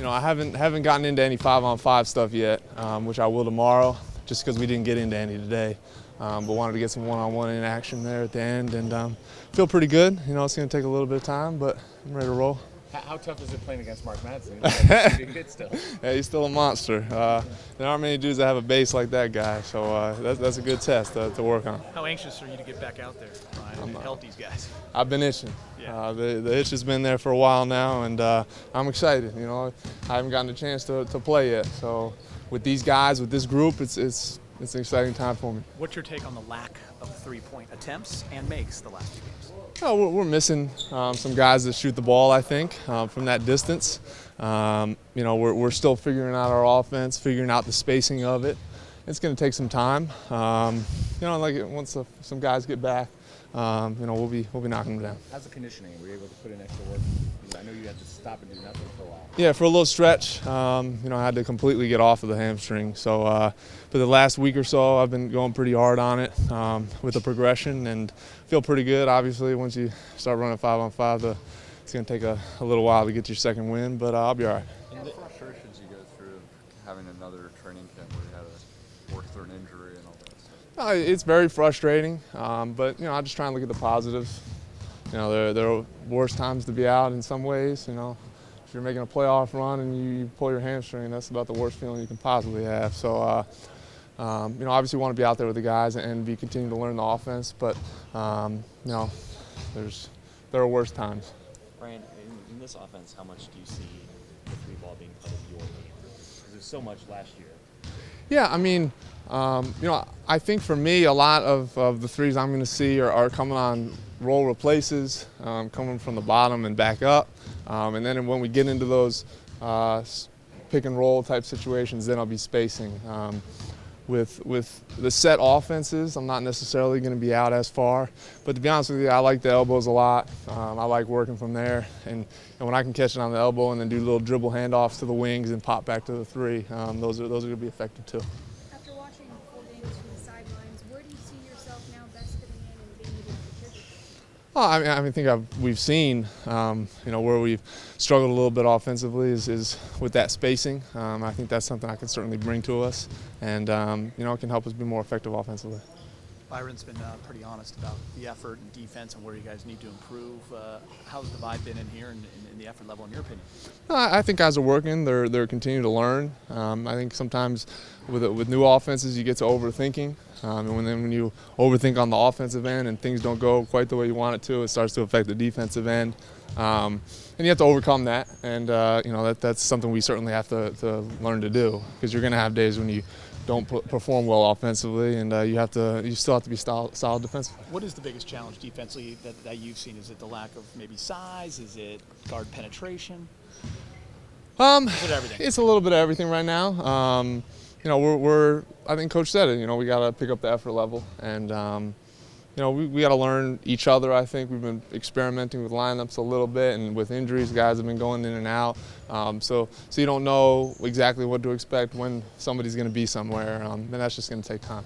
I haven't gotten into any 5-on-5 stuff yet, which I will tomorrow, just because we didn't get into any today. But wanted to get some one-on-one in action there at the end, and feel pretty good. It's going to take a little bit of time, but I'm ready to roll. How tough is it playing against Mark Madsen? He's shooting good still. Yeah, he's still a monster. There aren't many dudes that have a base like that guy, so that's a good test to work on. How anxious are you to get back out there, Ryan, and help these guys? I've been itching. Yeah. The itch has been there for a while now, and I'm excited. I haven't gotten a chance to play yet, so with these guys, with this group, it's an exciting time for me. What's your take on the lack of three-point attempts and makes the last two games? We're missing some guys that shoot the ball, I think, from that distance. We're still figuring out our offense, figuring out the spacing of it. It's going to take some time. Once some guys get back, we'll be knocking them down. How's the conditioning? Were you able to put in extra work? I know you had to stop and do nothing for a while. Yeah, for a little stretch. I had to completely get off of the hamstring. So for the last week or so, I've been going pretty hard on it with the progression, and feel pretty good. Obviously, once you start running 5-on-5, it's going to take a little while to get your second win, but I'll be all right. And the frustrations you go through having another training camp where you had to work through an injury and all that stuff? It's very frustrating, but I just try and look at the positives. There are worse times to be out in some ways. If you're making a playoff run and you pull your hamstring, that's about the worst feeling you can possibly have. So, obviously want to be out there with the guys and be continuing to learn the offense, but there are worse times. Ryan, in this offense, how much do you see the three ball being part of your game? Because there's so much last year. Yeah, I think for me, a lot of the threes I'm going to see are coming on roll replaces, coming from the bottom and back up. And then when we get into those pick and roll type situations, then I'll be spacing. With the set offenses, I'm not necessarily going to be out as far. But to be honest with you, I like the elbows a lot. I like working from there. And when I can catch it on the elbow and then do little dribble handoffs to the wings and pop back to the three, those are going to be effective too. After watching full games from the sidelines, where do you see yourself now best fitting in and being able to contribute? I think we've seen, where we've struggled a little bit offensively is with that spacing. I think that's something I can certainly bring to us, and it can help us be more effective offensively. Byron's been pretty honest about the effort and defense and where you guys need to improve. How's the vibe been in here and in the effort level, in your opinion? I think guys are working. They're continuing to learn. I think sometimes with new offenses you get to overthinking, and when you overthink on the offensive end and things don't go quite the way you want it to, it starts to affect the defensive end. And you have to overcome that, and that's something we certainly have to learn to do, because you're going to have days when you don't perform well offensively, and you still have to be solid defensively. What is the biggest challenge defensively that you've seen? Is it the lack of maybe size? Is it guard penetration? Is it everything? It's a little bit of everything right now. I think Coach said it. We got to pick up the effort level, and we got to learn each other. I think we've been experimenting with lineups a little bit, and with injuries, guys have been going in and out. So you don't know exactly what to expect when somebody's going to be somewhere, and that's just going to take time.